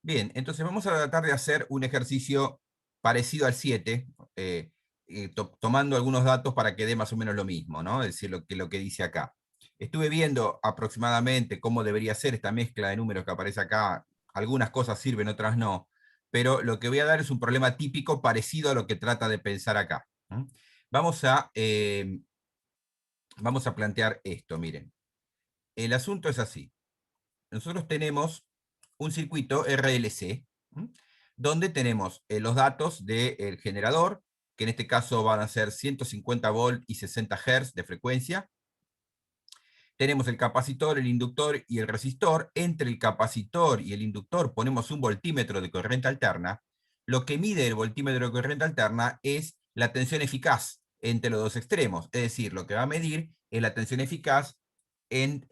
Bien, entonces vamos a tratar de hacer un ejercicio parecido al 7, tomando algunos datos para que dé más o menos lo mismo, ¿no? Es decir, lo que dice acá. Estuve viendo aproximadamente cómo debería ser esta mezcla de números que aparece acá. Algunas cosas sirven, otras no. Pero lo que voy a dar es un problema típico parecido a lo que trata de pensar acá. Vamos a, eh, vamos a plantear esto, miren. El asunto es así. Nosotros tenemos un circuito RLC, donde tenemos los datos del generador, que en este caso van a ser 150 volt y 60 Hz de frecuencia. Tenemos el capacitor, el inductor y el resistor. Entre el capacitor y el inductor ponemos un voltímetro de corriente alterna. Lo que mide el voltímetro de corriente alterna es la tensión eficaz entre los dos extremos. Es decir, lo que va a medir es la tensión eficaz en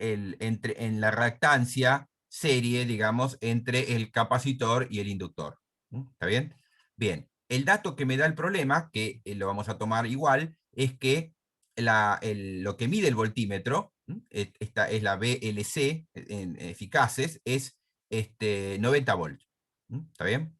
la reactancia serie, digamos, entre el capacitor y el inductor. ¿Está bien? Bien. El dato que me da el problema, que lo vamos a tomar igual, es que lo que mide el voltímetro, esta es la VLC en eficaces, es 90 volts. ¿Está bien?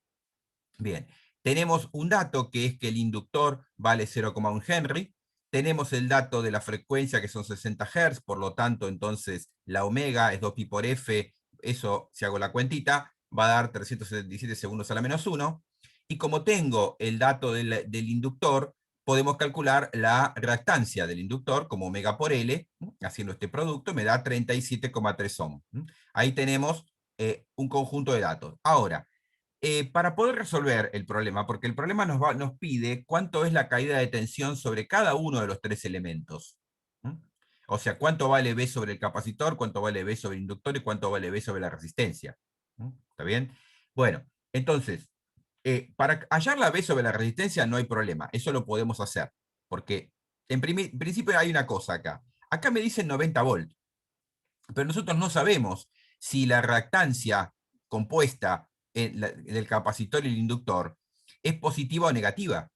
Bien. Tenemos un dato que es que el inductor vale 0,1 Henry. Tenemos el dato de la frecuencia que son 60 Hz, por lo tanto, entonces la omega es 2pi por F. Eso, si hago la cuentita, va a dar 377 segundos a la menos 1. Y como tengo el dato del inductor, podemos calcular la reactancia del inductor como omega por L, haciendo este producto, me da 37,3 ohm. Ahí tenemos un conjunto de datos. Ahora, para poder resolver el problema, porque el problema nos pide cuánto es la caída de tensión sobre cada uno de los tres elementos. O sea, cuánto vale B sobre el capacitor, cuánto vale B sobre el inductor y cuánto vale B sobre la resistencia. ¿Está bien? Bueno, entonces, para hallar la B sobre la resistencia no hay problema, eso lo podemos hacer, porque en principio hay una cosa acá. Acá me dicen 90 volt, pero nosotros no sabemos si la reactancia compuesta del capacitor y el inductor es positiva o negativa.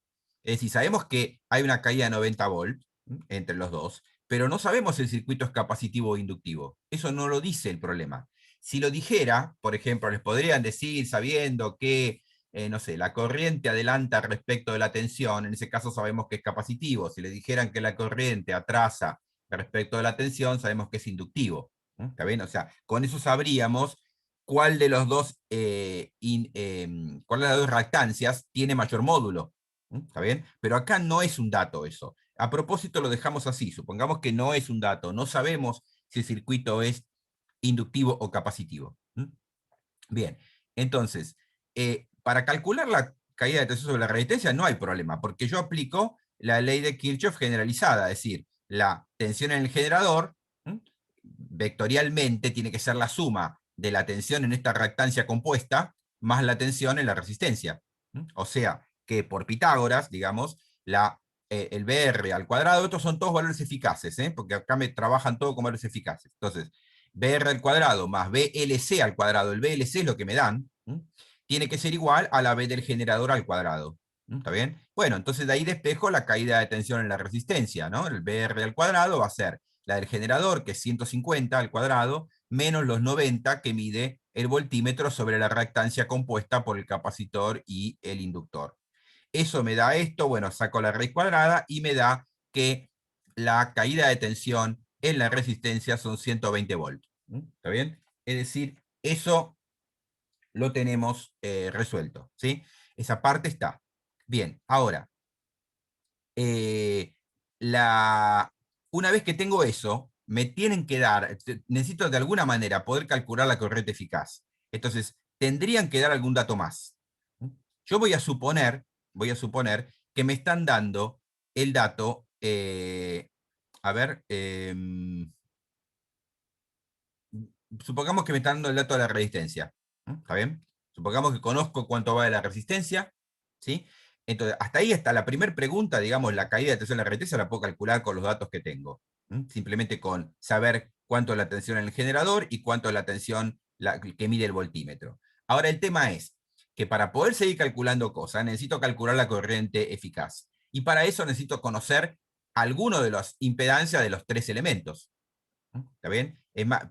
Es decir, sabemos que hay una caída de 90 volt entre los dos, pero no sabemos si el circuito es capacitivo o inductivo. Eso no lo dice el problema. Si lo dijera, por ejemplo, les podrían decir, sabiendo que, no sé, la corriente adelanta respecto de la tensión, en ese caso sabemos que es capacitivo. Si le dijeran que la corriente atrasa respecto de la tensión, sabemos que es inductivo. ¿Está bien? O sea, con eso sabríamos cuál de los dos, cuál de las dos reactancias tiene mayor módulo. ¿Está bien? Pero acá no es un dato eso. A propósito lo dejamos así, supongamos que no es un dato, no sabemos si el circuito es inductivo o capacitivo. Bien, entonces, para calcular la caída de tensión sobre la resistencia no hay problema, porque yo aplico la ley de Kirchhoff generalizada, es decir, la tensión en el generador vectorialmente tiene que ser la suma de la tensión en esta reactancia compuesta más la tensión en la resistencia. O sea, que por Pitágoras, digamos, el BR al cuadrado, estos son todos valores eficaces, porque acá me trabajan todo con valores eficaces. Entonces, BR al cuadrado más BLC al cuadrado, el BLC es lo que me dan, tiene que ser igual a la B del generador al cuadrado. ¿Está bien? Bueno, entonces de ahí despejo la caída de tensión en la resistencia, ¿no? El BR al cuadrado va a ser la del generador, que es 150 al cuadrado, menos los 90 que mide el voltímetro sobre la reactancia compuesta por el capacitor y el inductor. Eso me da esto, bueno, saco la raíz cuadrada y me da que la caída de tensión en la resistencia son 120 volts. ¿Está bien? Es decir, eso lo tenemos resuelto, ¿sí? Esa parte está. Bien, ahora, eh, la, una vez que tengo eso, me tienen que dar, necesito de alguna manera poder calcular la corriente eficaz. Entonces, tendrían que dar algún dato más. Yo voy a suponer que me están dando el dato, a ver, supongamos que me están dando el dato de la resistencia. ¿Está bien? Supongamos que conozco cuánto vale la resistencia, ¿sí? Entonces, hasta ahí está la primera pregunta, digamos, la caída de tensión en la resistencia la puedo calcular con los datos que tengo. Simplemente con saber cuánto es la tensión en el generador y cuánto es la tensión que mide el voltímetro. Ahora el tema es que para poder seguir calculando cosas, necesito calcular la corriente eficaz. Y para eso necesito conocer alguno de las impedancias de los tres elementos. ¿Está bien?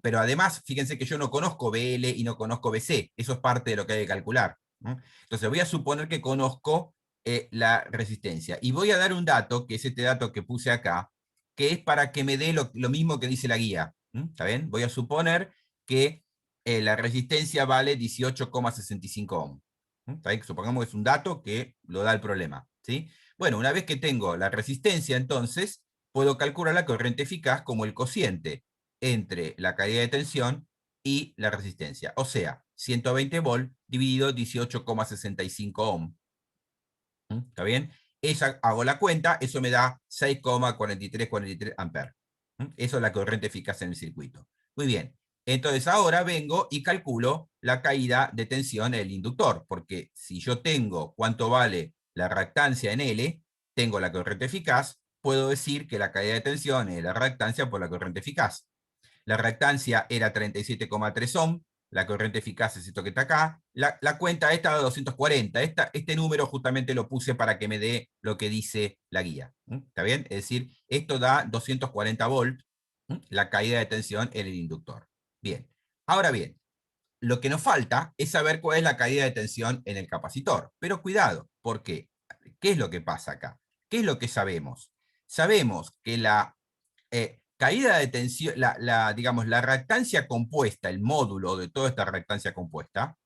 Pero además, fíjense que yo no conozco BL y no conozco BC. Eso es parte de lo que hay que calcular. Entonces voy a suponer que conozco la resistencia. Y voy a dar un dato, que es este dato que puse acá, que es para que me dé lo mismo que dice la guía. ¿Está bien? Voy a suponer que la resistencia vale 18,65 ohm. ¿Está bien? Supongamos que es un dato que lo da el problema. ¿Sí? Bueno, una vez que tengo la resistencia, entonces, puedo calcular la corriente eficaz como el cociente entre la caída de tensión y la resistencia. O sea, 120 volt dividido 18,65 ohm. ¿Está bien? Esa, hago la cuenta, eso me da 6,4343 amperes. Eso es la corriente eficaz en el circuito. Muy bien. Entonces ahora vengo y calculo la caída de tensión en el inductor, porque si yo tengo cuánto vale la reactancia en L, tengo la corriente eficaz, puedo decir que la caída de tensión es la reactancia por la corriente eficaz. La reactancia era 37,3 ohm, la corriente eficaz es esto que está acá, la cuenta esta de 240, este número justamente lo puse para que me dé lo que dice la guía, ¿está bien? Es decir, esto da 240 volt, la caída de tensión en el inductor. Bien, ahora bien, lo que nos falta es saber cuál es la caída de tensión en el capacitor, pero cuidado, porque ¿qué es lo que pasa acá? ¿Qué es lo que sabemos? Sabemos que la caída de tensión, digamos, la reactancia compuesta, el módulo de toda esta reactancia compuesta,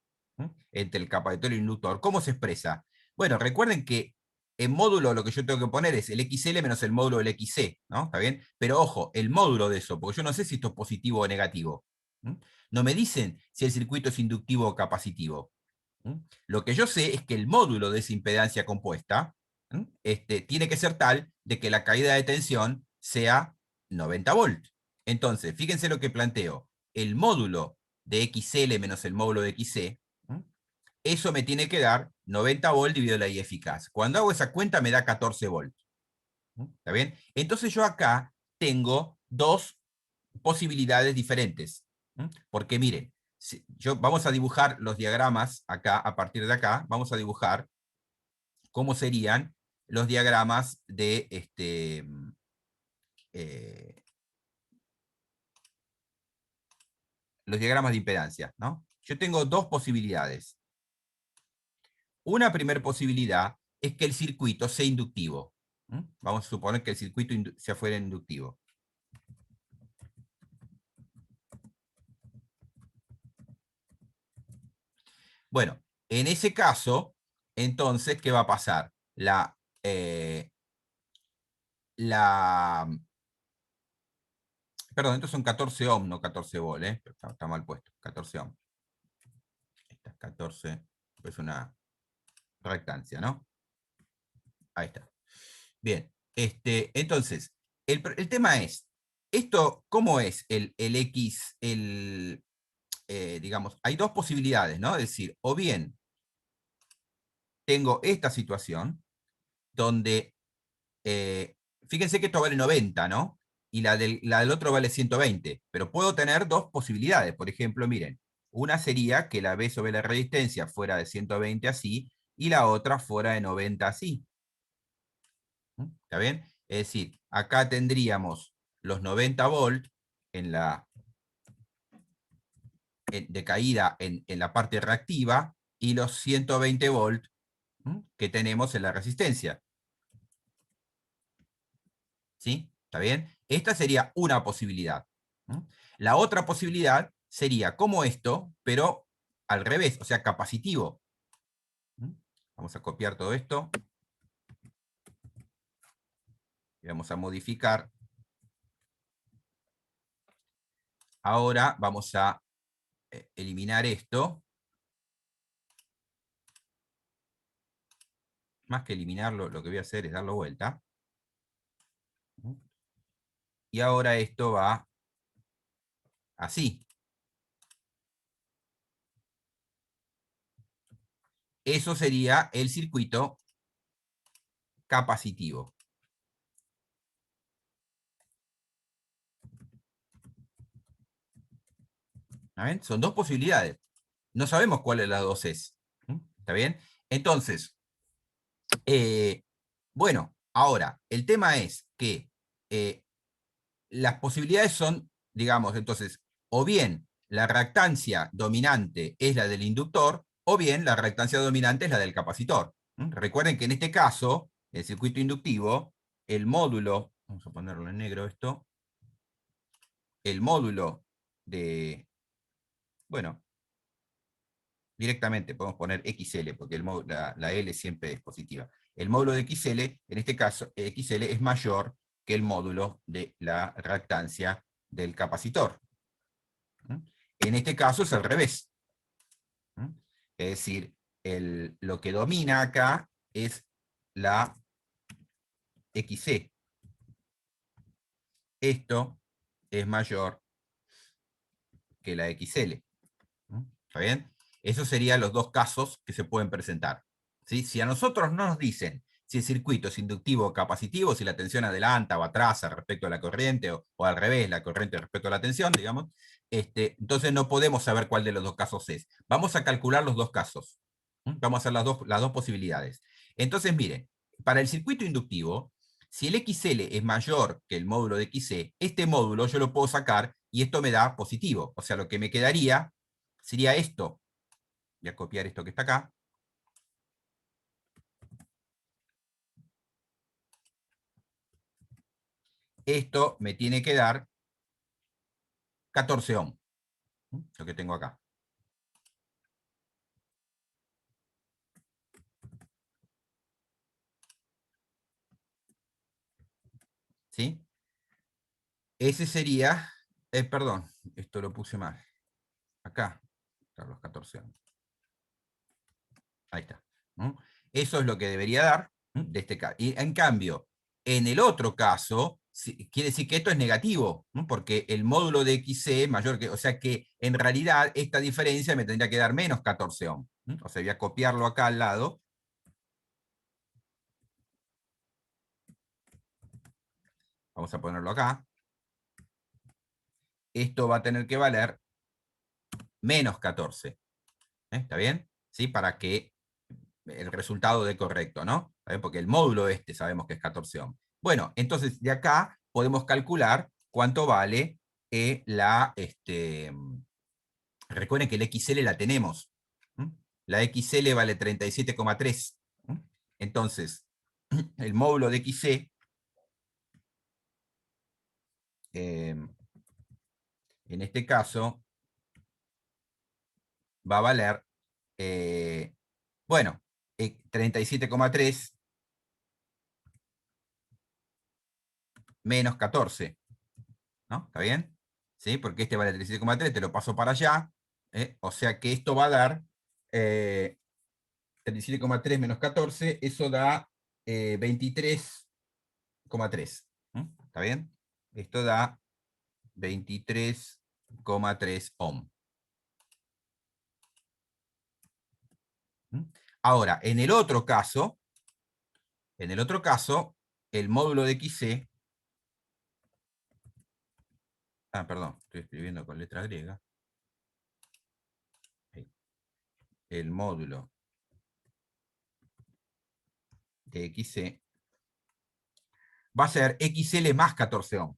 entre el capacitor y el inductor, ¿cómo se expresa? Bueno, recuerden que en módulo lo que yo tengo que poner es el XL menos el módulo del XC, ¿no? ¿Está bien? Pero ojo, el módulo de eso, porque yo no sé si esto es positivo o negativo. No me dicen si el circuito es inductivo o capacitivo. Lo que yo sé es que el módulo de esa impedancia compuesta tiene que ser tal de que la caída de tensión sea 90 volt. Entonces, fíjense lo que planteo. El módulo de XL menos el módulo de XC, eso me tiene que dar 90 volt dividido la I eficaz. Cuando hago esa cuenta me da 14 volt. ¿Está bien? Entonces yo acá tengo dos posibilidades diferentes. Porque miren, vamos a dibujar los diagramas acá, a partir de acá, vamos a dibujar cómo serían los diagramas de eh, los diagramas de impedancia, ¿no? Yo tengo dos posibilidades. Una primera posibilidad es que el circuito sea inductivo. Vamos a suponer que el circuito sea fuera inductivo. Bueno, en ese caso, entonces, ¿qué va a pasar? La Perdón, estos son 14 ohm, no 14 volt, está mal puesto, 14 ohm. Esta es 14, es una reactancia, ¿no? Ahí está. Bien, entonces, el tema es, esto, ¿cómo es el X, digamos, hay dos posibilidades, ¿no? Es decir, o bien tengo esta situación donde, fíjense que esto vale 90, ¿no? Y la del otro vale 120, pero puedo tener dos posibilidades. Por ejemplo, miren, una sería que la B sobre la resistencia fuera de 120 así, y la otra fuera de 90 así. ¿Está bien? Es decir, acá tendríamos los 90 volt en de caída en la parte reactiva y los 120 volt que tenemos en la resistencia. ¿Sí? ¿Está bien? Esta sería una posibilidad. La otra posibilidad sería como esto, pero al revés, o sea, capacitivo. Vamos a copiar todo esto. Y vamos a modificar. Ahora vamos a eliminar esto. Más que eliminarlo, lo que voy a hacer es darlo vuelta. Y ahora esto va así. Eso sería el circuito capacitivo. ¿Ven? Son dos posibilidades. No sabemos cuál de las dos es. ¿Está bien? Entonces, bueno, ahora, el tema es que las posibilidades son digamos, entonces, o bien la reactancia dominante es la del inductor, o bien la reactancia dominante es la del capacitor. Recuerden que en este caso, el circuito inductivo, el módulo, vamos a ponerlo en negro esto, el módulo de, bueno, directamente podemos poner XL, porque la L siempre es positiva. El módulo de XL, en este caso, XL es mayor que el módulo de la reactancia del capacitor. En este caso es al revés. Es decir, lo que domina acá es la XC. Esto es mayor que la XL. ¿Está bien? Esos serían los dos casos que se pueden presentar. ¿Sí? Si a nosotros no nos dicen si el circuito es inductivo o capacitivo, si la tensión adelanta o atrasa respecto a la corriente, o al revés, la corriente respecto a la tensión, digamos, entonces no podemos saber cuál de los dos casos es. Vamos a calcular los dos casos. Vamos a hacer las dos posibilidades. Entonces, miren, para el circuito inductivo, si el XL es mayor que el módulo de XC, este módulo yo lo puedo sacar y esto me da positivo. O sea, lo que me quedaría sería esto. Voy a copiar esto que está acá. Esto me tiene que dar 14 ohm, lo que tengo acá. ¿Sí? Ese sería, perdón, esto lo puse mal. Acá están los 14 ohm. Ahí está. Eso es lo que debería dar de este caso. Y en cambio, en el otro caso, quiere decir que esto es negativo, porque el módulo de XC es mayor que, o sea que en realidad esta diferencia me tendría que dar menos 14 ohm. O sea, voy a copiarlo acá al lado. Vamos a ponerlo acá. Esto va a tener que valer menos 14. ¿Está bien? ¿Sí? Para que el resultado dé correcto, ¿no? Porque el módulo sabemos que es 14 ohm. Bueno, entonces de acá podemos calcular cuánto vale recuerden que el XL la tenemos. La XL vale 37,3. Entonces, el módulo de XC en este caso va a valer, bueno, 37,3 menos 14, ¿no? ¿Está bien? ¿Sí? Porque este vale 37,3, te lo paso para allá, o sea que esto va a dar 37,3 menos 14, eso da 23,3. ¿Está bien? Esto da 23,3 ohm. Ahora, en el otro caso, el módulo de XC, perdón, estoy escribiendo con letra griega, el módulo de XC va a ser XL más 14 ohm.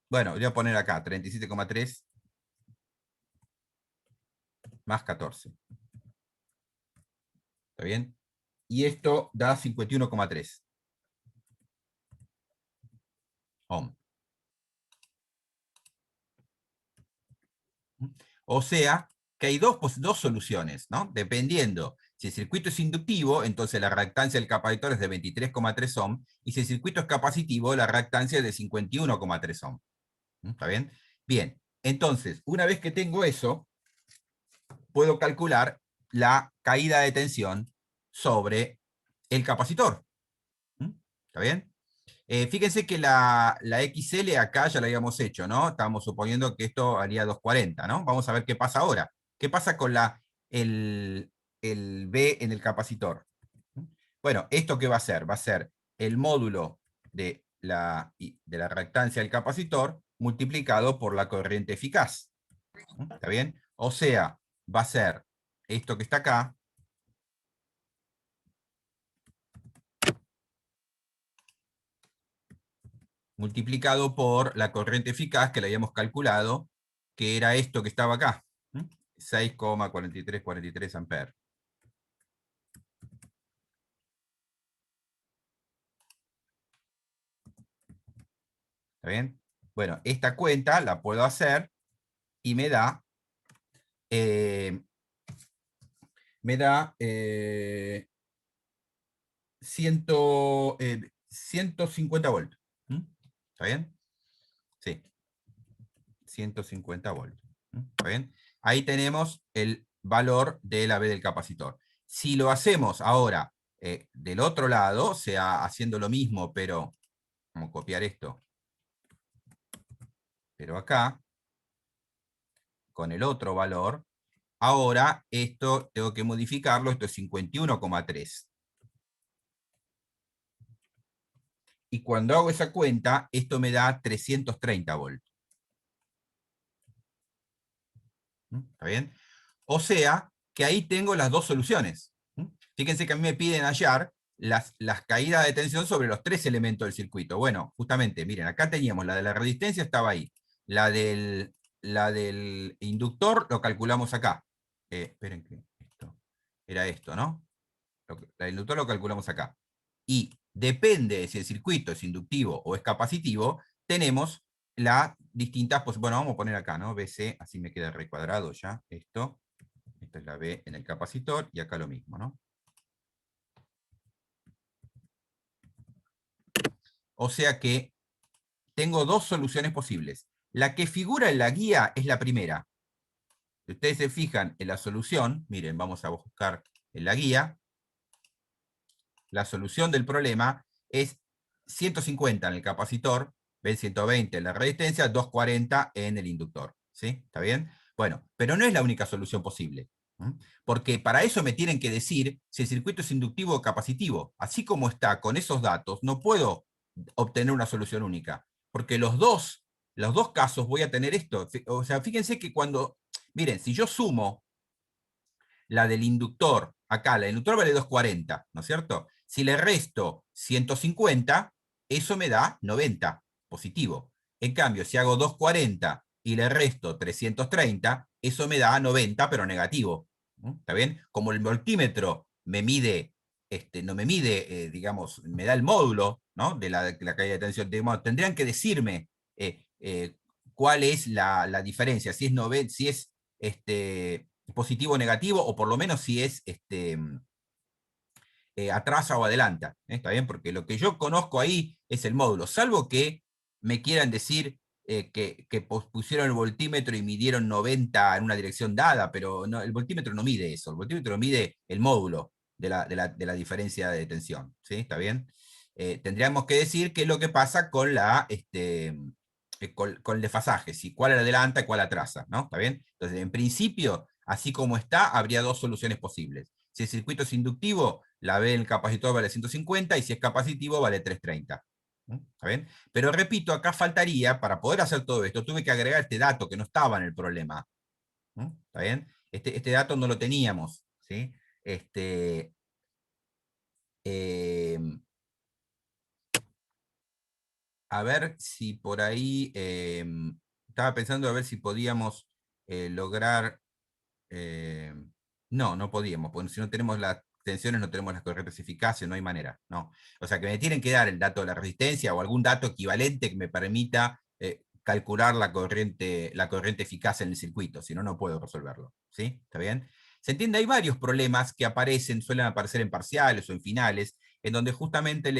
Bueno, voy a poner acá 37,3 más 14. ¿Está bien? Y esto da 51,3 ohm. O sea, que hay dos soluciones, ¿no? Dependiendo. Si el circuito es inductivo, entonces la reactancia del capacitor es de 23,3 ohm, y si el circuito es capacitivo, la reactancia es de 51,3 ohm. ¿Está bien? Bien, entonces, una vez que tengo eso, puedo calcular la caída de tensión sobre el capacitor. ¿Está bien? Fíjense que la XL acá ya la habíamos hecho, ¿no? Estábamos suponiendo que esto haría 240, ¿no? Vamos a ver qué pasa ahora. ¿Qué pasa con el B en el capacitor? Bueno, ¿esto qué va a ser? Va a ser el módulo de la reactancia del capacitor multiplicado por la corriente eficaz. ¿Está bien? O sea, va a ser esto que está acá multiplicado por la corriente eficaz que le habíamos calculado, que era esto que estaba acá, 6,4343 amperes. ¿Está bien? Bueno, esta cuenta la puedo hacer y me da 150 voltios. ¿Está bien? Sí, 150 voltios. ¿Está bien? Ahí tenemos el valor de la B del capacitor. Si lo hacemos ahora del otro lado, o sea, haciendo lo mismo, pero vamos a copiar esto, pero acá, con el otro valor, ahora esto tengo que modificarlo, esto es 51,3. Y cuando hago esa cuenta, esto me da 330 voltios. ¿Está bien? O sea, que ahí tengo las dos soluciones. Fíjense que a mí me piden hallar las caídas de tensión sobre los tres elementos del circuito. Bueno, justamente, miren, acá teníamos la de la resistencia, estaba ahí. La del inductor lo calculamos acá. Esperen que esto era esto, ¿no? La del inductor lo calculamos acá. Y depende de si el circuito es inductivo o es capacitivo, tenemos las distintas, pues, bueno, vamos a poner acá, ¿no? BC, así me queda recuadrado ya esto. Esta es la B en el capacitor y acá lo mismo, ¿no? O sea que tengo dos soluciones posibles. La que figura en la guía es la primera. Si ustedes se fijan en la solución, miren, vamos a buscar en la guía, la solución del problema es 150 en el capacitor, ven 120 en la resistencia, 240 en el inductor. ¿Sí? ¿Está bien? Bueno, pero no es la única solución posible. Porque para eso me tienen que decir si el circuito es inductivo o capacitivo. Así como está con esos datos, no puedo obtener una solución única. Porque los dos casos voy a tener esto. O sea, fíjense que miren, si yo sumo la del inductor, acá, la del inductor vale 240, ¿no es cierto? Si le resto 150, eso me da 90, positivo. En cambio, si hago 240 y le resto 330, eso me da 90, pero negativo. ¿Está bien? Como el voltímetro no me mide, digamos, me da el módulo, ¿no? de la caída de tensión. Tendrían que decirme cuál es la diferencia, si es positivo o negativo, o por lo menos si es atrasa o adelanta. ¿Está bien? Porque lo que yo conozco ahí es el módulo, salvo que me quieran decir que pusieron el voltímetro y midieron 90 en una dirección dada, pero no, el voltímetro no mide eso, el voltímetro mide el módulo de la diferencia de tensión. ¿Sí? ¿Está bien? Tendríamos que decir qué es lo que pasa con el desfasaje, si cuál adelanta y cuál atrasa, ¿no? ¿Está bien? Entonces, en principio, así como está, habría dos soluciones posibles. Si el circuito es inductivo, la B en el capacitor vale 150, y si es capacitivo vale 330. ¿Está bien? Pero repito, acá faltaría, para poder hacer todo esto, tuve que agregar este dato que no estaba en el problema. ¿Está bien? Este dato no lo teníamos. ¿Sí? Eh, a ver si por ahí, estaba pensando a ver si podíamos lograr, eh, no podíamos, porque si no tenemos las tensiones, no tenemos las corrientes eficaces, no hay manera, no. O sea que me tienen que dar el dato de la resistencia o algún dato equivalente que me permita calcular la corriente eficaz en el circuito, si no, no puedo resolverlo. ¿Sí? ¿Está bien? ¿Se entiende? Hay varios problemas que suelen aparecer en parciales o en finales, en donde justamente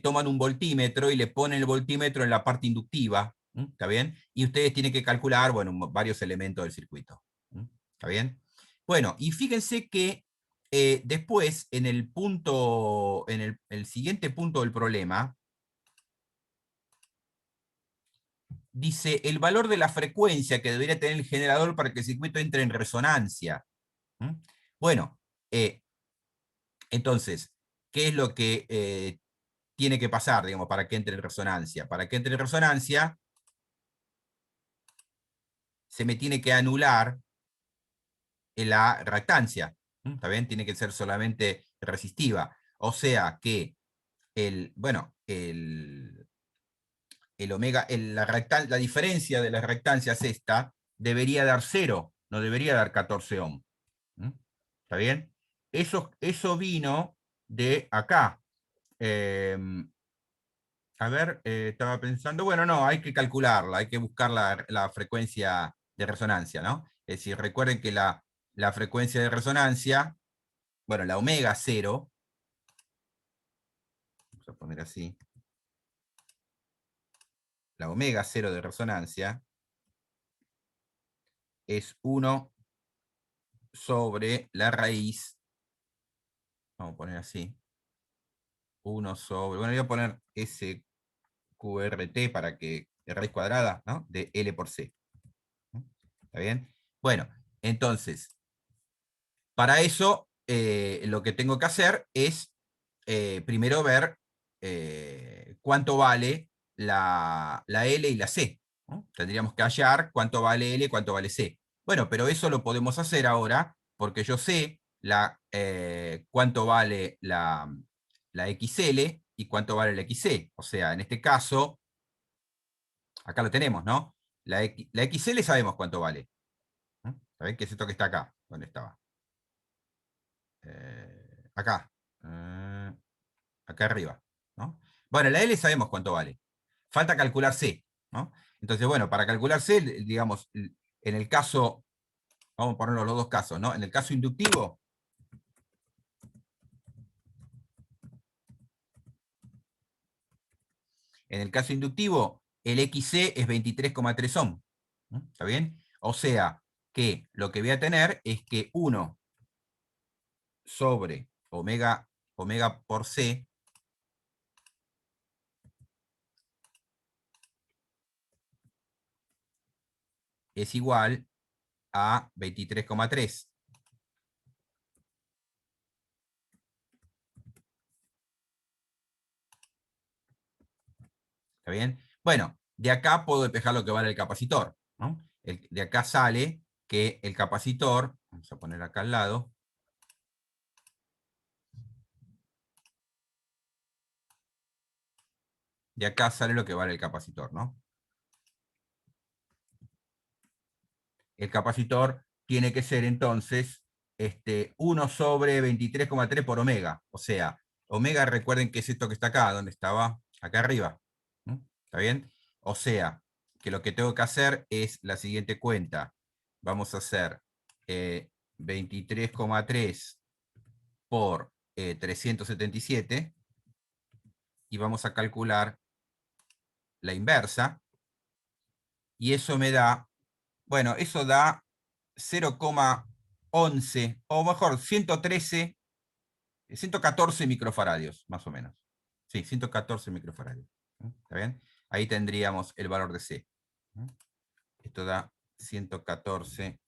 toman un voltímetro y le ponen el voltímetro en la parte inductiva. ¿Está bien? Y ustedes tienen que calcular, bueno, varios elementos del circuito. ¿Está bien? Bueno, y fíjense que después, en el siguiente punto del problema, dice el valor de la frecuencia que debería tener el generador para que el circuito entre en resonancia. Bueno, entonces, ¿qué es lo que tiene que pasar, digamos, para que entre en resonancia? Para que entre en resonancia, se me tiene que anular la reactancia. ¿Está bien? Tiene que ser solamente resistiva. O sea que bueno, el omega, la diferencia de las reactancias esta debería dar 0, no debería dar 14 ohm. ¿Mm? ¿Está bien? Eso vino de acá. Eh, a ver, estaba pensando, bueno, no, hay que calcularla, hay que buscar la frecuencia de resonancia, ¿no? Es decir, recuerden que la frecuencia de resonancia, bueno, la omega 0, vamos a poner así, la omega 0 de resonancia es 1 sobre la raíz, vamos a poner así, 1 sobre, bueno, voy a poner SQRT para que, de raíz cuadrada, ¿no? De L por C. ¿Está bien? Bueno, entonces, para eso, lo que tengo que hacer es primero ver cuánto vale la L y la C, ¿no? Tendríamos que hallar cuánto vale L y cuánto vale C. Bueno, pero eso lo podemos hacer ahora porque yo sé cuánto vale la XL y cuánto vale la XC. O sea, en este caso, acá lo tenemos, ¿no? La XL sabemos cuánto vale. ¿No? ¿Saben qué es esto que está acá? ¿Dónde estaba? Acá. Eh, acá arriba, ¿no? Bueno, la L sabemos cuánto vale. Falta calcular C, ¿no? Entonces, bueno, para calcular C, digamos, en el caso, vamos a ponerlo los dos casos, ¿no? En el caso inductivo, el XC es 23,3 ohm. ¿No? ¿Está bien? O sea, que lo que voy a tener es que 1 sobre omega por C es igual a 23,3. ¿Está bien? Bueno, de acá puedo despejar lo que vale el capacitor, ¿no? De acá sale que el capacitor, vamos a poner acá al lado, de acá sale lo que vale el capacitor, ¿no? El capacitor tiene que ser entonces 1 sobre 23,3 por omega. O sea, omega, recuerden que es esto que está acá, donde estaba, acá arriba. ¿No? ¿Está bien? O sea, que lo que tengo que hacer es la siguiente cuenta. Vamos a hacer 23,3 por 377 y vamos a calcular la inversa. Y eso me da, bueno, eso da 0,11, o mejor, 114 microfaradios, más o menos. Sí, 114 microfaradios. ¿Está bien? Ahí tendríamos el valor de C. Esto da 114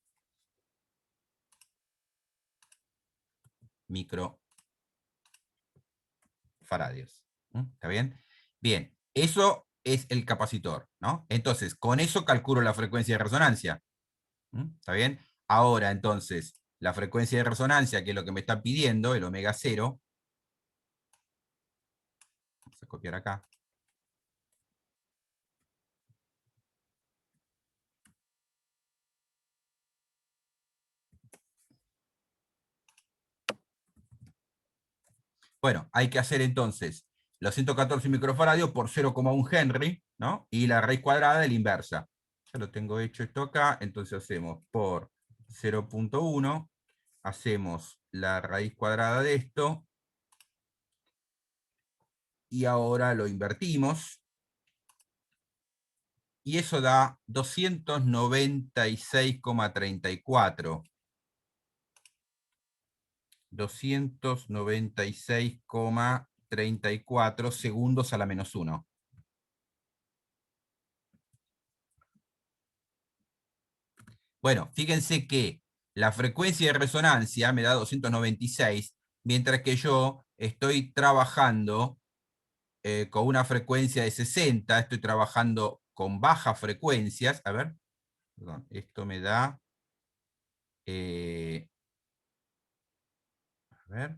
microfaradios. ¿Está bien? Bien, eso es el capacitor, ¿no? Entonces, con eso calculo la frecuencia de resonancia. ¿Está bien? Ahora, entonces, la frecuencia de resonancia, que es lo que me está pidiendo, el omega 0, vamos a copiar acá. Bueno, hay que hacer entonces los 114 microfaradios por 0,1 Henry, ¿no? Y la raíz cuadrada de la inversa. Ya lo tengo hecho esto acá, entonces hacemos por 0,1, hacemos la raíz cuadrada de esto, y ahora lo invertimos, y eso da 296,34. 296,34 segundos a la menos 1. Bueno, fíjense que la frecuencia de resonancia me da 296, mientras que yo estoy trabajando con una frecuencia de 60, estoy trabajando con bajas frecuencias. A ver, perdón, esto me da... a ver.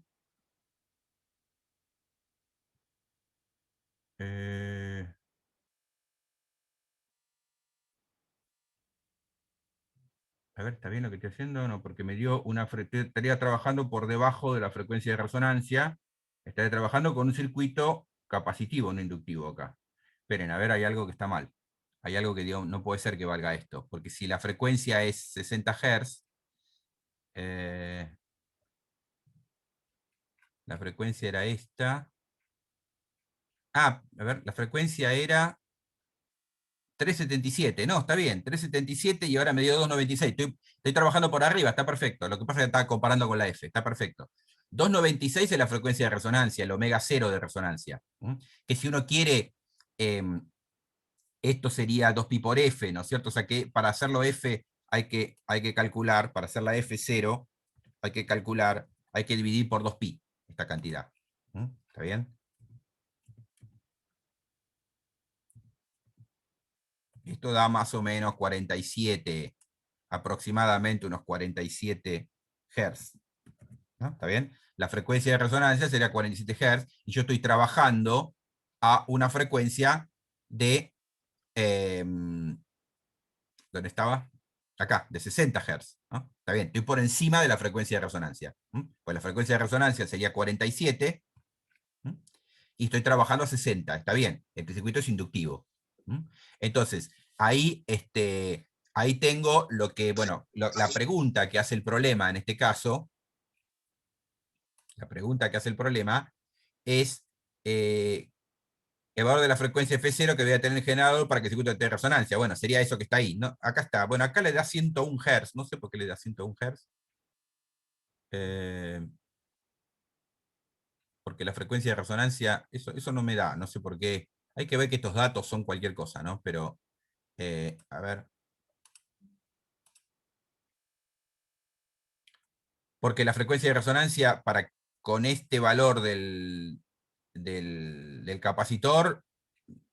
A ver, ¿está bien lo que estoy haciendo? No, porque me dio estaría trabajando por debajo de la frecuencia de resonancia. Estaría trabajando con un circuito capacitivo, no inductivo acá. Esperen, a ver, hay algo que está mal. Hay algo que digo, no puede ser que valga esto, porque si la frecuencia es 60 Hz, eh, la frecuencia era esta. Ah, a ver, la frecuencia era 377, no, está bien, 377 y ahora me dio 296. Estoy trabajando por arriba, está perfecto. Lo que pasa es que estaba comparando con la F, está perfecto. 296 es la frecuencia de resonancia, el omega cero de resonancia. Que si uno quiere, esto sería 2pi por F, ¿no es cierto? O sea que para hacerlo F hay que calcular, para hacer la F0 hay que calcular, hay que dividir por 2pi esta cantidad. ¿Está bien? Esto da más o menos 47, aproximadamente unos 47 Hz. ¿No? ¿Está bien? La frecuencia de resonancia sería 47 Hz y yo estoy trabajando a una frecuencia de, ¿dónde estaba? Acá, de 60 Hz. ¿No? Está bien, estoy por encima de la frecuencia de resonancia. Pues la frecuencia de resonancia sería 47 y estoy trabajando a 60. Está bien, este circuito es inductivo. Entonces, ahí tengo lo que, bueno, la pregunta que hace el problema en este caso, la pregunta que hace el problema es el valor de la frecuencia F0 que voy a tener el generador para que el circuito esté de resonancia. Bueno, sería eso que está ahí. ¿No? Acá está. Bueno, acá le da 101 Hz. No sé por qué le da 101 Hz. Eh, porque la frecuencia de resonancia, eso no me da. No sé por qué. Hay que ver que estos datos son cualquier cosa, ¿no? Pero, a ver. Porque la frecuencia de resonancia con este valor del capacitor,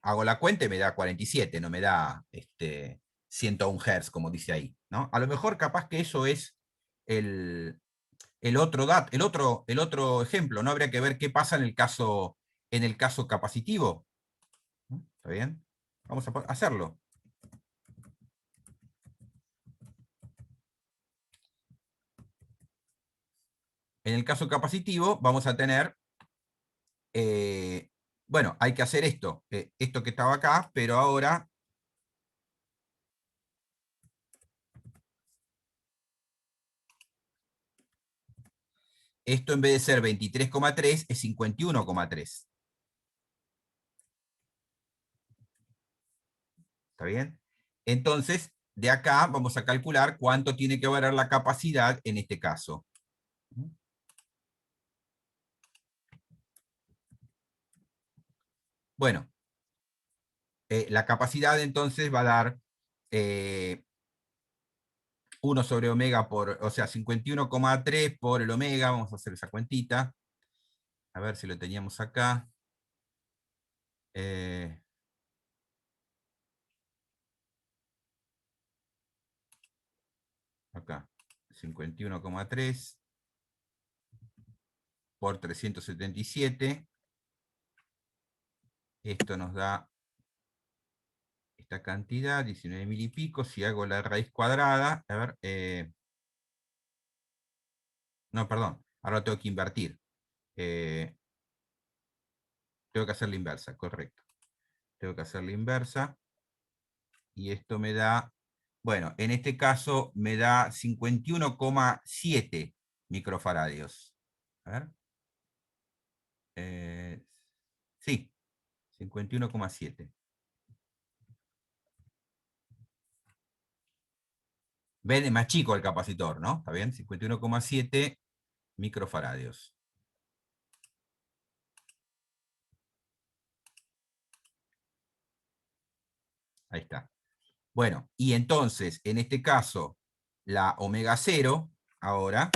hago la cuenta y me da 47, no me da 101 Hz, como dice ahí. ¿No? A lo mejor capaz que eso es el, el otro ejemplo, ¿no? Habría que ver qué pasa en el caso capacitivo. ¿No? ¿Está bien? Vamos a hacerlo. En el caso capacitivo vamos a tener, bueno, hay que hacer esto que estaba acá, pero ahora esto en vez de ser 23,3 es 51,3. ¿Está bien? Entonces, de acá vamos a calcular cuánto tiene que variar la capacidad en este caso. Bueno, la capacidad entonces va a dar 1 sobre omega o sea, 51,3 por el omega. Vamos a hacer esa cuentita. A ver si lo teníamos acá. Eh, acá, 51,3 por 377. Esto nos da esta cantidad, 19.000 y pico. Si hago la raíz cuadrada, a ver, no, perdón, ahora lo tengo que invertir. Eh, tengo que hacer la inversa, correcto. Tengo que hacer la inversa. Y esto me da, bueno, en este caso me da 51,7 microfaradios. A ver. Sí, 51,7. Ven, es más chico el capacitor, ¿no? ¿Está bien? 51,7 microfaradios. Ahí está. Bueno, y entonces, en este caso, la omega cero, ahora,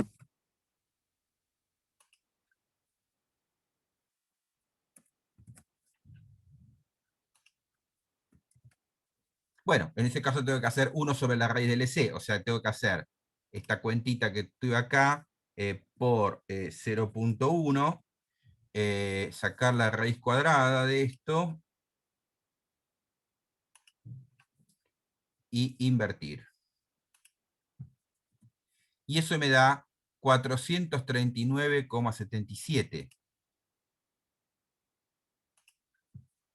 bueno, en ese caso tengo que hacer 1 sobre la raíz del EC, o sea, tengo que hacer esta cuentita que estoy acá por 0,1, sacar la raíz cuadrada de esto y invertir. y eso me da 439,77.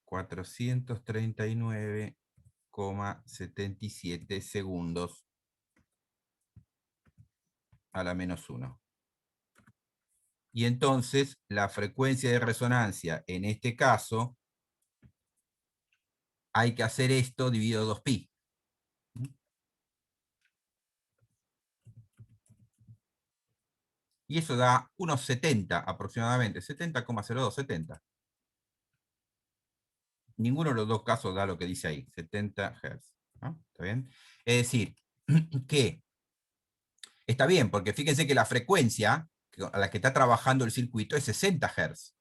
439,77 segundos a la -1. Y entonces la frecuencia de resonancia en este caso hay que hacer esto dividido 2pi. Y eso da unos 70 aproximadamente, 70,02, 70. Ninguno de los dos casos da lo que dice ahí, 70 Hz. ¿No? ¿Está bien? Es decir, que está bien, porque fíjense que la frecuencia a la que está trabajando el circuito es 60 Hz.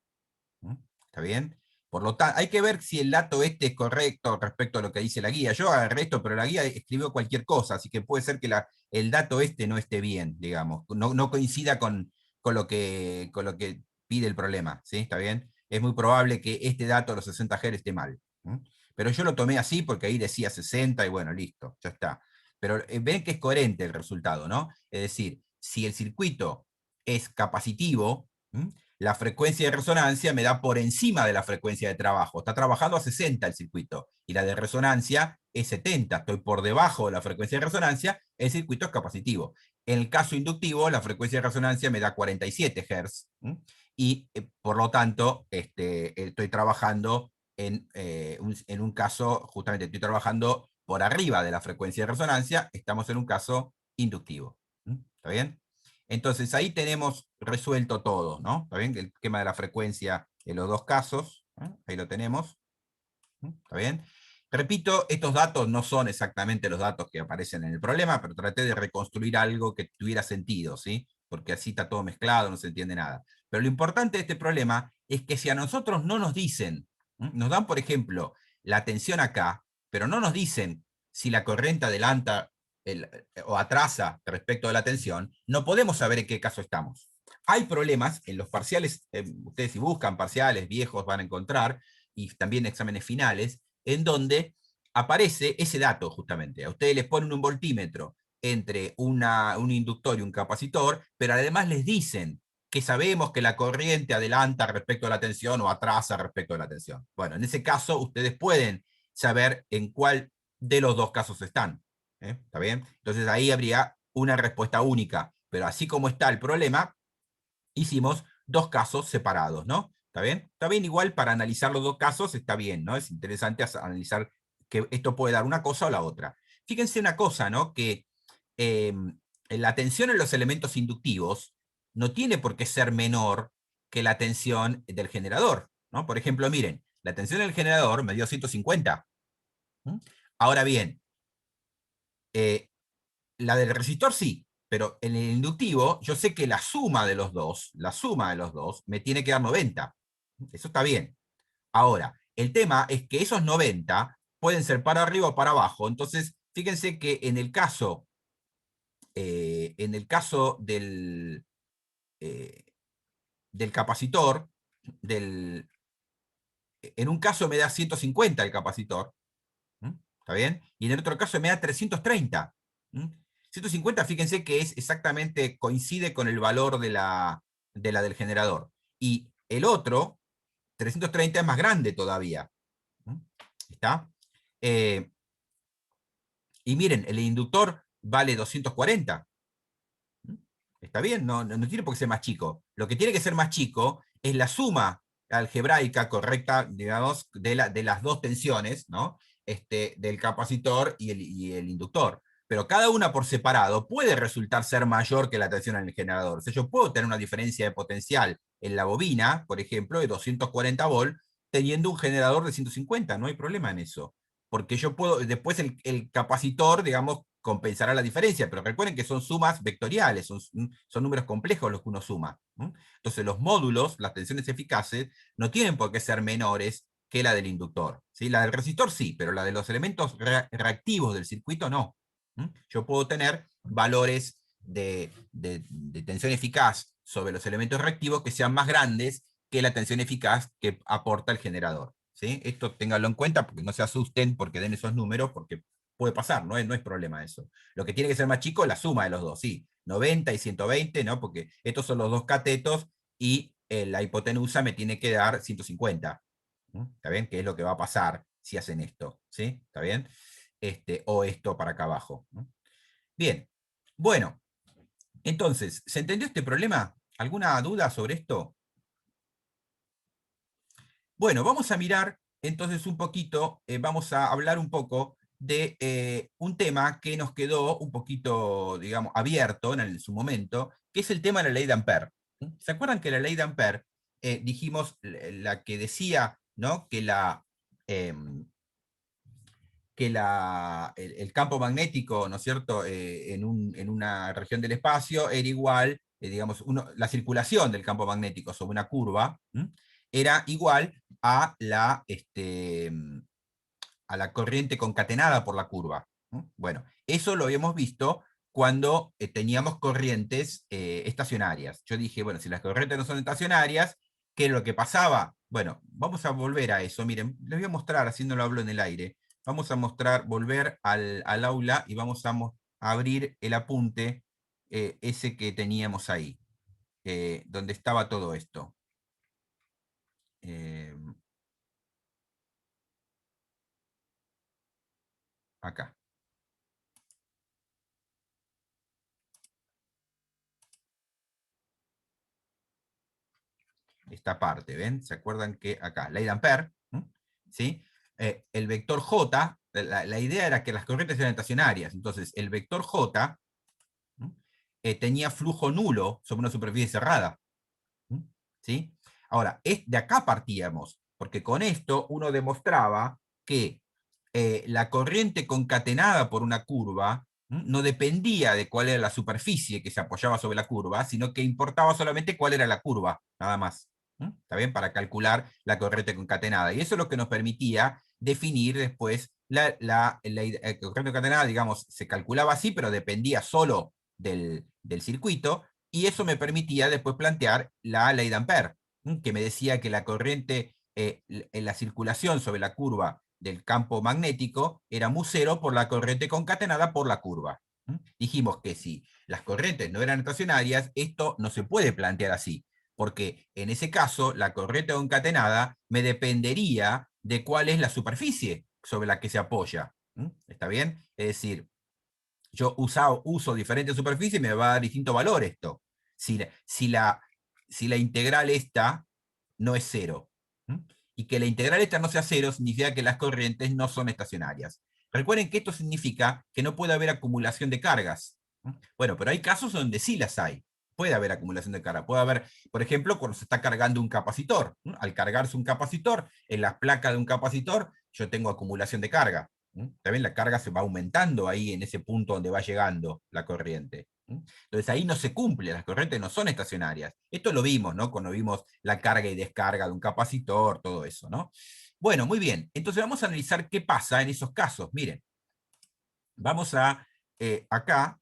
¿Está bien? Por lo tanto, hay que ver si el dato este es correcto respecto a lo que dice la guía. Yo agarré esto, pero la guía escribió cualquier cosa, así que puede ser que el dato este no esté bien, digamos, no coincida con lo que pide el problema, ¿sí? ¿Está bien? Es muy probable que este dato de los 60 Hz esté mal. Pero yo lo tomé así porque ahí decía 60 y bueno, listo, ya está. Pero ven que es coherente el resultado, ¿no? Es decir, si el circuito es capacitivo, la frecuencia de resonancia me da por encima de la frecuencia de trabajo. Está trabajando a 60 el circuito, y la de resonancia es 70. Estoy por debajo de la frecuencia de resonancia, el circuito es capacitivo. En el caso inductivo, la frecuencia de resonancia me da 47 Hz, y por lo tanto estoy trabajando en un caso, justamente estoy trabajando por arriba de la frecuencia de resonancia, estamos en un caso inductivo. ¿Está bien? Entonces ahí tenemos resuelto todo, ¿no? ¿Está bien? El esquema de la frecuencia en los dos casos, ahí lo tenemos. ¿Está bien? Repito, estos datos no son exactamente los datos que aparecen en el problema, pero traté de reconstruir algo que tuviera sentido, ¿sí? Porque así está todo mezclado, no se entiende nada. Pero lo importante de este problema es que si a nosotros no nos dicen, nos dan, por ejemplo, la tensión acá, pero no nos dicen si la corriente adelanta o atrasa respecto de la tensión, no podemos saber en qué caso estamos. Hay problemas en los parciales, ustedes si buscan parciales viejos van a encontrar, y también exámenes finales, en donde aparece ese dato justamente. A ustedes les ponen un voltímetro entre un inductor y un capacitor, pero además les dicen que sabemos que la corriente adelanta respecto a la tensión o atrasa respecto a la tensión. Bueno, en ese caso ustedes pueden saber en cuál de los dos casos están. ¿Está bien? Entonces ahí habría una respuesta única, pero así como está el problema, hicimos dos casos separados, ¿no? ¿Está bien? Está bien, igual para analizar los dos casos está bien, ¿no? Es interesante analizar que esto puede dar una cosa o la otra. Fíjense una cosa, ¿no? Que eh, la tensión en los elementos inductivos no tiene por qué ser menor que la tensión del generador, ¿no? Por ejemplo, miren, la tensión del generador me dio 150. Ahora bien, eh, la del resistor sí, pero en el inductivo yo sé que la suma de los dos, me tiene que dar 90. Eso está bien. Ahora, el tema es que esos 90 pueden ser para arriba o para abajo. Entonces, fíjense que en el caso eh, del capacitor, en un caso me da 150 el capacitor, ¿está bien? Y en el otro caso me da 330. 150, fíjense que es exactamente, coincide con el valor de la del generador. Y el otro, 330, es más grande todavía. ¿Está? Eh, y miren, el inductor vale 240. Está bien, no tiene por qué ser más chico. Lo que tiene que ser más chico es la suma algebraica correcta, digamos, de las dos tensiones, ¿no? Del capacitor y el inductor. Pero cada una por separado puede resultar ser mayor que la tensión en el generador. O sea, yo puedo tener una diferencia de potencial en la bobina, por ejemplo, de 240 volt, teniendo un generador de 150. No hay problema en eso. Porque yo puedo, después el capacitor, digamos, compensará la diferencia, pero recuerden que son sumas vectoriales, son números complejos los que uno suma. Entonces los módulos, las tensiones eficaces, no tienen por qué ser menores que la del inductor. ¿Sí? La del resistor sí, pero la de los elementos reactivos del circuito no. Yo puedo tener valores de tensión eficaz sobre los elementos reactivos que sean más grandes que la tensión eficaz que aporta el generador. ¿Sí? Esto ténganlo en cuenta porque no se asusten porque den esos números, porque puede pasar, no es problema eso. Lo que tiene que ser más chico es la suma de los dos, sí. 90 y 120, ¿no? Porque estos son los dos catetos y la hipotenusa me tiene que dar 150. ¿Está bien? ¿Qué es lo que va a pasar si hacen esto? ¿Sí? ¿Está bien? O esto para acá abajo. Bien. Bueno, entonces, ¿se entendió este problema? ¿Alguna duda sobre esto? Bueno, vamos a mirar entonces un poquito, vamos a hablar un poco de un tema que nos quedó un poquito, digamos, abierto en su momento, que es el tema de la ley de Ampère. ¿Se acuerdan que la ley de Ampère, dijimos, la que decía, ¿no? Em, el campo magnético, ¿no es cierto?, en una región del espacio era igual, digamos, la circulación del campo magnético sobre una curva, era igual a la corriente concatenada por la curva. Bueno, eso lo habíamos visto cuando teníamos corrientes estacionarias. Yo dije, bueno, si las corrientes no son estacionarias, ¿qué es lo que pasaba? Bueno, vamos a volver a eso. Miren, les voy a mostrar, haciéndolo hablo en el aire. Vamos a mostrar, volver al aula y vamos a abrir el apunte ese que teníamos ahí, donde estaba todo esto. Eh, Acá. Esta parte, ¿ven? ¿Se acuerdan que acá, ley de Ampère, ¿sí? El vector J, la idea era que las corrientes eran estacionarias, entonces el vector J tenía flujo nulo sobre una superficie cerrada, ¿sí? Ahora, de acá partíamos, porque con esto uno demostraba que la corriente concatenada por una curva no dependía de cuál era la superficie que se apoyaba sobre la curva, sino que importaba solamente cuál era la curva, nada más. ¿Está bien? Para calcular la corriente concatenada. Y eso es lo que nos permitía definir después la corriente concatenada, digamos, se calculaba así, pero dependía solo del circuito, y eso me permitía después plantear la ley de Ampère, que me decía que la corriente en la circulación sobre la curva del campo magnético era mu cero por la corriente concatenada por la curva. Dijimos que si las corrientes no eran estacionarias, esto no se puede plantear así, porque en ese caso la corriente concatenada me dependería de cuál es la superficie sobre la que se apoya. ¿Está bien? Es decir, yo uso diferentes superficies y me va a dar distinto valor esto. Si la, si la, si la integral esta no es cero. Y que la integral esta no sea cero significa que las corrientes no son estacionarias. Recuerden que esto significa que no puede haber acumulación de cargas. Bueno, pero hay casos donde sí las hay. Puede haber acumulación de carga. Puede haber, por ejemplo, cuando se está cargando un capacitor. Al cargarse un capacitor, en las placas de un capacitor, yo tengo acumulación de carga. También la carga se va aumentando ahí en ese punto donde va llegando la corriente. Entonces ahí no se cumple, las corrientes no son estacionarias. Esto lo vimos, ¿no? Cuando vimos la carga y descarga de un capacitor, todo eso, ¿no? Bueno, muy bien. Entonces vamos a analizar qué pasa en esos casos. Miren, vamos acá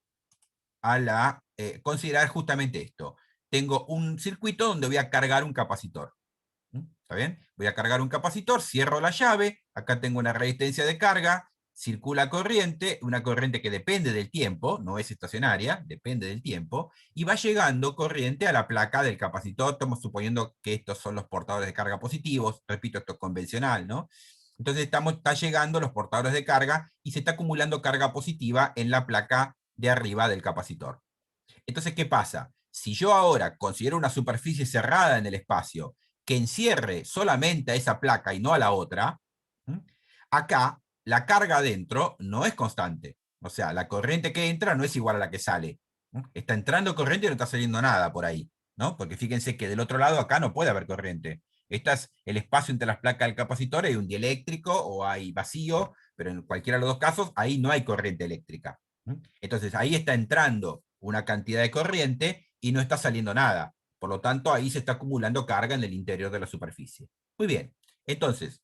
considerar justamente esto. Tengo un circuito donde voy a cargar un capacitor. ¿Está bien? Voy a cargar un capacitor, cierro la llave, acá tengo una resistencia de carga, circula corriente, una corriente que depende del tiempo, no es estacionaria, depende del tiempo, y va llegando corriente a la placa del capacitor. Estamos suponiendo que estos son los portadores de carga positivos, repito, esto es convencional, ¿no? Entonces está llegando los portadores de carga y se está acumulando carga positiva en la placa de arriba del capacitor. Entonces, ¿qué pasa? Si yo ahora considero una superficie cerrada en el espacio que encierre solamente a esa placa y no a la otra, acá la carga adentro no es constante. O sea, la corriente que entra no es igual a la que sale. Está entrando corriente y no está saliendo nada por ahí, ¿no? Porque fíjense que del otro lado acá no puede haber corriente. Este es el espacio entre las placas del capacitor, hay un dieléctrico o hay vacío, pero en cualquiera de los dos casos ahí no hay corriente eléctrica. Entonces ahí está entrando una cantidad de corriente y no está saliendo nada. Por lo tanto, ahí se está acumulando carga en el interior de la superficie. Muy bien, entonces,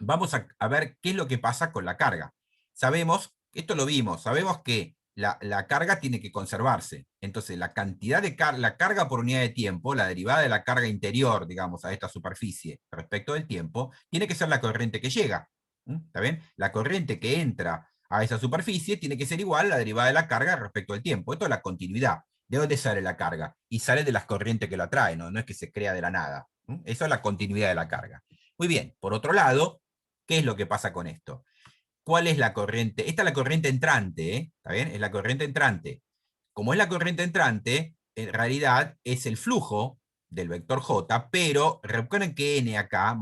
vamos a ver qué es lo que pasa con la carga. Sabemos, esto lo vimos, sabemos que la carga tiene que conservarse. Entonces, la cantidad de la carga por unidad de tiempo, la derivada de la carga interior, digamos, a esta superficie respecto del tiempo, tiene que ser la corriente que llega. ¿Está bien? La corriente que entra a esa superficie tiene que ser igual a la derivada de la carga respecto al tiempo. Esto es la continuidad. ¿De dónde sale la carga? Y sale de las corrientes que la traen, no es que se crea de la nada. Eso es la continuidad de la carga. Muy bien, por otro lado, ¿qué es lo que pasa con esto? ¿Cuál es la corriente? Esta es la corriente entrante, ¿está bien? Es la corriente entrante. Como es la corriente entrante, en realidad es el flujo del vector J, pero recuerden que N acá,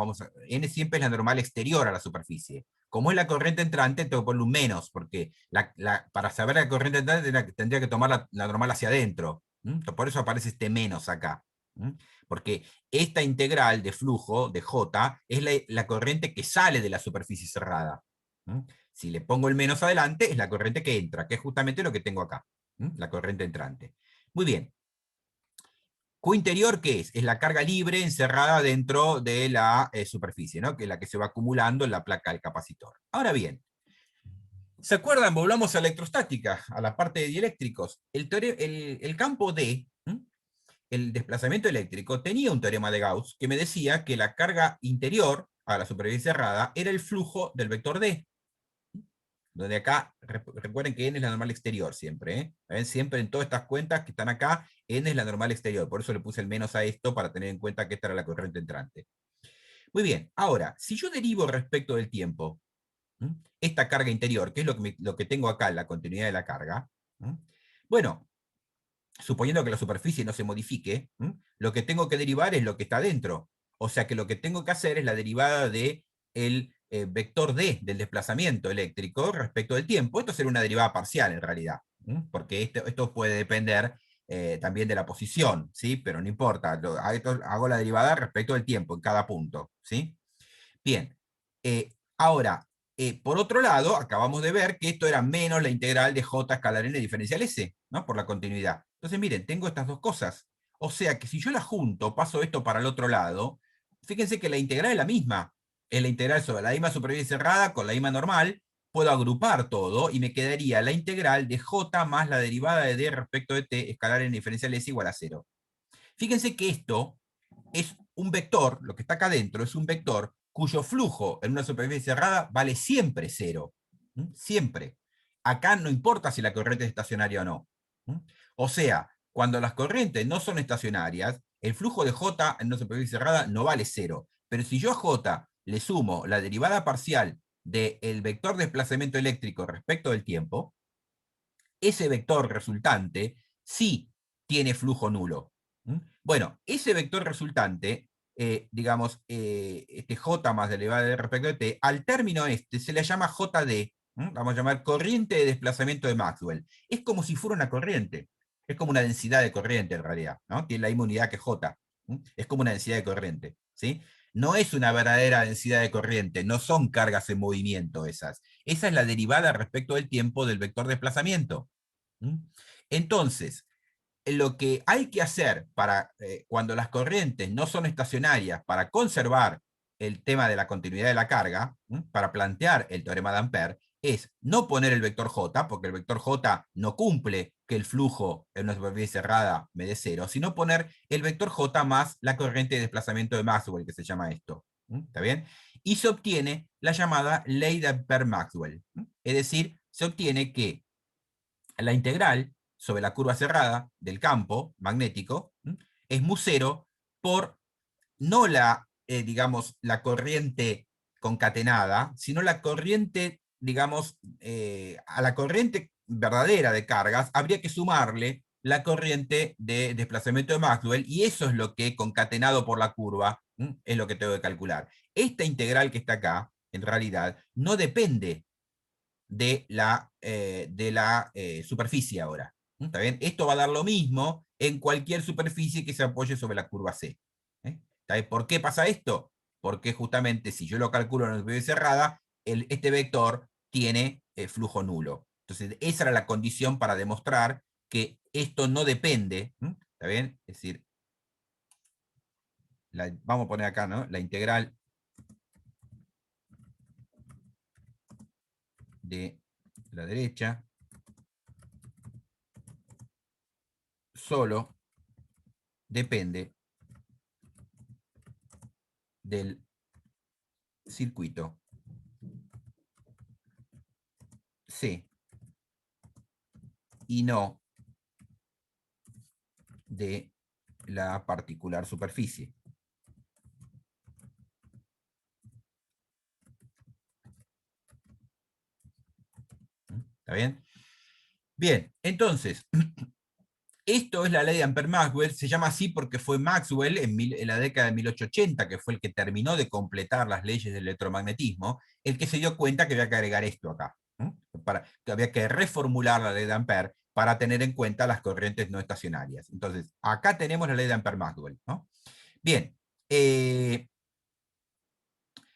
N siempre es la normal exterior a la superficie. Como es la corriente entrante, tengo que ponerle un menos, porque para saber la corriente entrante tendría que tomar la normal hacia adentro. Por eso aparece este menos acá. Porque esta integral de flujo de J es la corriente que sale de la superficie cerrada. Si le pongo el menos adelante, es la corriente que entra, que es justamente lo que tengo acá, la corriente entrante. Muy bien. Q interior, ¿qué es? Es la carga libre encerrada dentro de la superficie, ¿no? Que es la que se va acumulando en la placa del capacitor. Ahora bien, ¿se acuerdan? Volvamos a electrostática, a la parte de dieléctricos. El campo D, el desplazamiento eléctrico, tenía un teorema de Gauss que me decía que la carga interior a la superficie cerrada era el flujo del vector D. Donde acá, recuerden que n es la normal exterior siempre, ¿eh? Siempre en todas estas cuentas que están acá, n es la normal exterior, por eso le puse el menos a esto para tener en cuenta que esta era la corriente entrante. Muy bien, ahora, si yo derivo respecto del tiempo, esta carga interior, que es lo que tengo acá en la continuidad de la carga, bueno, suponiendo que la superficie no se modifique, lo que tengo que derivar es lo que está dentro. O sea que lo que tengo que hacer es la derivada de el vector D del desplazamiento eléctrico respecto del tiempo. Esto será una derivada parcial en realidad, porque esto puede depender también de la posición, ¿sí? Pero no importa, hago la derivada respecto del tiempo en cada punto, ¿sí? Bien, ahora, por otro lado, acabamos de ver que esto era menos la integral de j escalar n diferencial s, ¿no? Por la continuidad. Entonces, miren, tengo estas dos cosas. O sea que si yo las junto, paso esto para el otro lado, fíjense que la integral es la misma. Es la integral sobre la misma superficie cerrada con la misma normal. Puedo agrupar todo y me quedaría la integral de j más la derivada de d respecto de t escalar n diferencial s igual a 0. Fíjense que esto es un vector, lo que está acá adentro es un vector cuyo flujo en una superficie cerrada vale siempre 0. Siempre. Acá no importa si la corriente es estacionaria o no. O sea, cuando las corrientes no son estacionarias, el flujo de J en una superficie cerrada no vale 0. Pero si yo a J le sumo la derivada parcial del vector de desplazamiento eléctrico respecto del tiempo, ese vector resultante sí tiene flujo nulo. Bueno, ese vector resultante, digamos, este J más derivada de respecto de t, al término este se le llama JD, vamos a llamar corriente de desplazamiento de Maxwell. Es como si fuera una corriente, es como una densidad de corriente en realidad, ¿no? Tiene la misma unidad que J, es como una densidad de corriente, ¿sí? No es una verdadera densidad de corriente, no son cargas en movimiento esas. Esa es la derivada respecto del tiempo del vector de desplazamiento. Entonces, lo que hay que hacer para cuando las corrientes no son estacionarias, para conservar el tema de la continuidad de la carga, para plantear el teorema de Ampère, es no poner el vector J, porque el vector J no cumple que el flujo en una superficie cerrada me dé 0, sino poner el vector J más la corriente de desplazamiento de Maxwell, que se llama esto. ¿Está bien? Y se obtiene la llamada ley de Ampère-Maxwell. Es decir, se obtiene que la integral sobre la curva cerrada del campo magnético es mu cero por no digamos, la corriente concatenada, sino la corriente, digamos, a la corriente verdadera de cargas habría que sumarle la corriente de desplazamiento de Maxwell, y eso es lo que, concatenado por la curva, es lo que tengo que calcular. Esta integral que está acá, en realidad, no depende de la superficie ahora. ¿Está bien? Esto va a dar lo mismo en cualquier superficie que se apoye sobre la curva C. ¿Está bien? ¿Por qué pasa esto? Porque justamente si yo lo calculo en una superficie cerrada, este vector tiene flujo nulo. Entonces, esa era la condición para demostrar que esto no depende. ¿Está bien? Es decir, vamos a poner acá, ¿no? La integral de la derecha solo depende del circuito C y no de la particular superficie. ¿Está bien? Bien, entonces, esto es la ley de Ampère-Maxwell, se llama así porque fue Maxwell en la década de 1880, que fue el que terminó de completar las leyes del electromagnetismo, el que se dio cuenta que había que agregar esto acá, que había que reformular la ley de Ampère para tener en cuenta las corrientes no estacionarias. Entonces, acá tenemos la ley de Ampère-Maxwell, ¿no? Bien,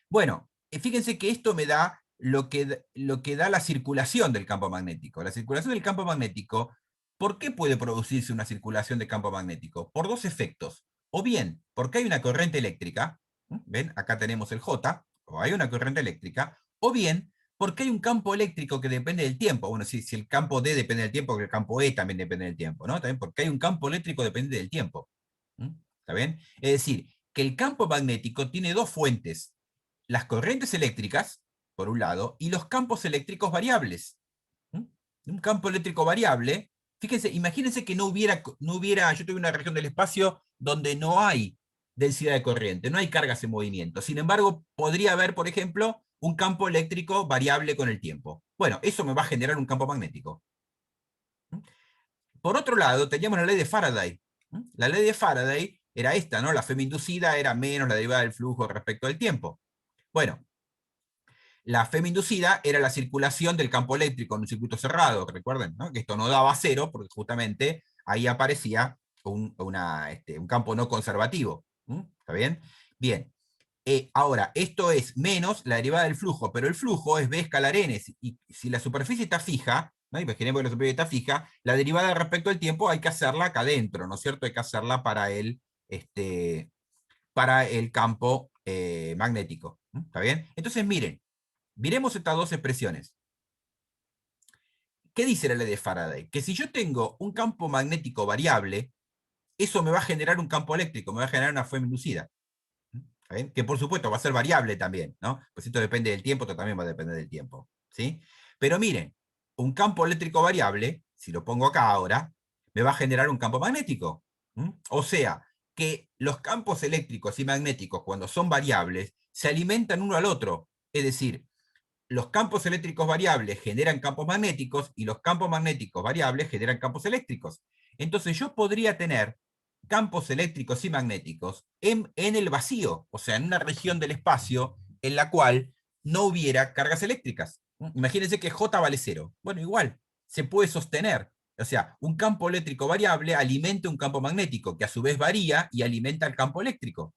bueno, fíjense que esto me da lo que da la circulación del campo magnético. La circulación del campo magnético, ¿por qué puede producirse una circulación de campo magnético? Por dos efectos. O bien, porque hay una corriente eléctrica, ¿ven? Acá tenemos el J, o hay una corriente eléctrica, o bien, porque hay un campo eléctrico que depende del tiempo. Bueno, si el campo D depende del tiempo, el campo E también depende del tiempo, ¿no? También porque hay un campo eléctrico que depende del tiempo. ¿Está bien? Es decir, que el campo magnético tiene dos fuentes: las corrientes eléctricas, por un lado, y los campos eléctricos variables. Un campo eléctrico variable, fíjense, imagínense que yo tuve una región del espacio donde no hay densidad de corriente, no hay cargas en movimiento. Sin embargo, podría haber, por ejemplo, un campo eléctrico variable con el tiempo. Bueno, eso me va a generar un campo magnético. Por otro lado, teníamos la ley de Faraday. La ley de Faraday era esta, ¿no? La FEM inducida era menos la derivada del flujo respecto al tiempo. Bueno, la FEM inducida era la circulación del campo eléctrico en un circuito cerrado, recuerden, ¿no? Que esto no daba cero, porque justamente ahí aparecía un campo no conservativo. ¿Está bien? Bien. Ahora, esto es menos la derivada del flujo, pero el flujo es B escalar n, y si la superficie está fija, ¿no? Imaginemos que la superficie está fija, la derivada respecto al tiempo hay que hacerla acá adentro, ¿no es cierto? Hay que hacerla para el campo magnético. ¿Está bien? Entonces, miren, miremos estas dos expresiones. ¿Qué dice la ley de Faraday? Que si yo tengo un campo magnético variable, eso me va a generar un campo eléctrico, me va a generar una FEM inducida. ¿Está bien? Que por supuesto va a ser variable también, ¿no? Pues esto depende del tiempo, esto también va a depender del tiempo. ¿Sí? Pero miren, un campo eléctrico variable, si lo pongo acá ahora, me va a generar un campo magnético. O sea, que los campos eléctricos y magnéticos, cuando son variables, se alimentan uno al otro. Es decir, los campos eléctricos variables generan campos magnéticos y los campos magnéticos variables generan campos eléctricos. Entonces yo podría tener campos eléctricos y magnéticos en el vacío, o sea, en una región del espacio en la cual no hubiera cargas eléctricas. Imagínense que J vale cero. Bueno, igual, se puede sostener. O sea, un campo eléctrico variable alimenta un campo magnético que a su vez varía y alimenta el campo eléctrico.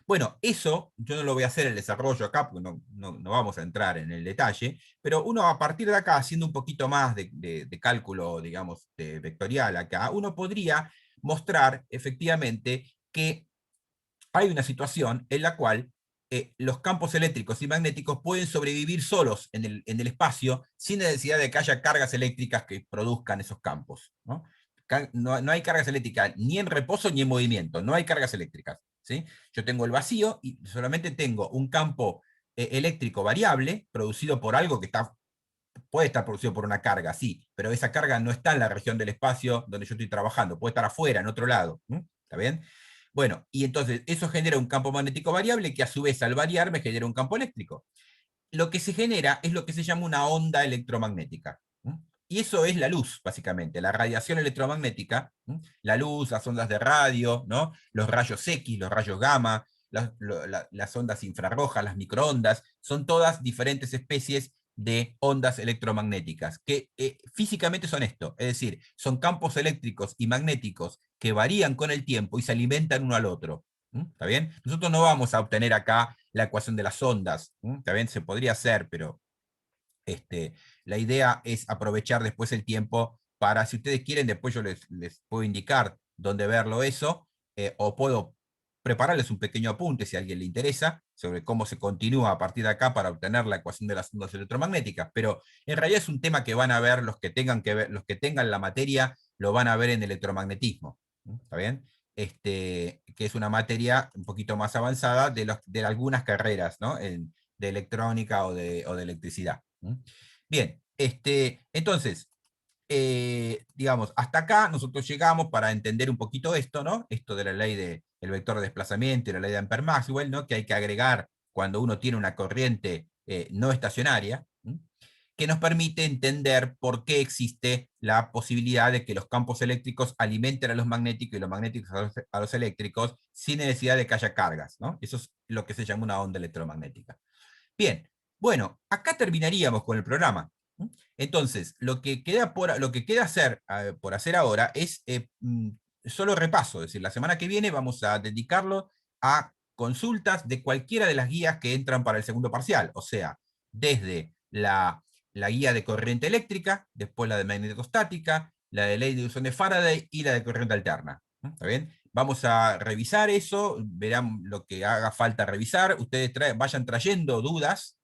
Bueno, eso yo no lo voy a hacer el desarrollo acá, porque no vamos a entrar en el detalle, pero uno a partir de acá, haciendo un poquito más de cálculo, digamos, vectorial acá, uno podría mostrar efectivamente que hay una situación en la cual los campos eléctricos y magnéticos pueden sobrevivir solos en el espacio sin necesidad de que haya cargas eléctricas que produzcan esos campos. No hay cargas eléctricas ni en reposo ni en movimiento, no hay cargas eléctricas. ¿Sí? Yo tengo el vacío y solamente tengo un campo eléctrico variable producido por algo que puede estar producido por una carga, sí, pero esa carga no está en la región del espacio donde yo estoy trabajando, puede estar afuera, en otro lado. ¿Está bien? Bueno, y entonces eso genera un campo magnético variable que a su vez al variar me genera un campo eléctrico. Lo que se genera es lo que se llama una onda electromagnética. Y eso es la luz, básicamente, la radiación electromagnética, la luz, las ondas de radio, ¿no? Los rayos X, los rayos gamma, las ondas infrarrojas, las microondas, son todas diferentes especies de ondas electromagnéticas, que físicamente son esto, es decir, son campos eléctricos y magnéticos que varían con el tiempo y se alimentan uno al otro. ¿Está bien? Nosotros no vamos a obtener acá la ecuación de las ondas. ¿Está bien? Se podría hacer, pero la idea es aprovechar después el tiempo para, si ustedes quieren, después yo les puedo indicar dónde verlo eso, o puedo prepararles un pequeño apunte si a alguien le interesa, sobre cómo se continúa a partir de acá para obtener la ecuación de las ondas electromagnéticas, pero en realidad es un tema que van a ver los que tengan que ver, los que tengan la materia, lo van a ver en electromagnetismo. ¿Está bien? Que es una materia un poquito más avanzada de algunas carreras, ¿no? De electrónica o de electricidad. Bien, Entonces, digamos, hasta acá nosotros llegamos para entender un poquito esto, ¿no? Esto de la ley del vector de desplazamiento y la ley de Ampère-Maxwell, ¿no? Que hay que agregar cuando uno tiene una corriente no estacionaria, ¿sí? Que nos permite entender por qué existe la posibilidad de que los campos eléctricos alimenten a los magnéticos y los magnéticos a los eléctricos sin necesidad de que haya cargas, ¿no? Eso es lo que se llama una onda electromagnética. Bien, bueno, acá terminaríamos con el programa. Entonces, lo que queda por hacer ahora es solo repaso, es decir, la semana que viene vamos a dedicarlo a consultas de cualquiera de las guías que entran para el segundo parcial, o sea, desde la guía de corriente eléctrica, después la de magnetostática, la de ley de inducción de Faraday y la de corriente alterna. ¿Está bien? Vamos a revisar eso, verán lo que haga falta revisar, ustedes vayan trayendo dudas.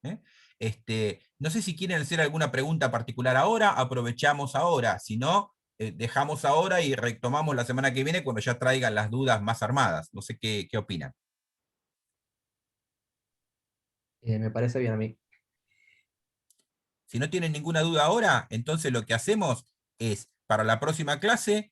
No sé si quieren hacer alguna pregunta particular ahora, aprovechamos ahora, si no, dejamos ahora y retomamos la semana que viene cuando ya traigan las dudas más armadas. No sé qué opinan. Me parece bien a mí. Si no tienen ninguna duda ahora, entonces lo que hacemos es, para la próxima clase,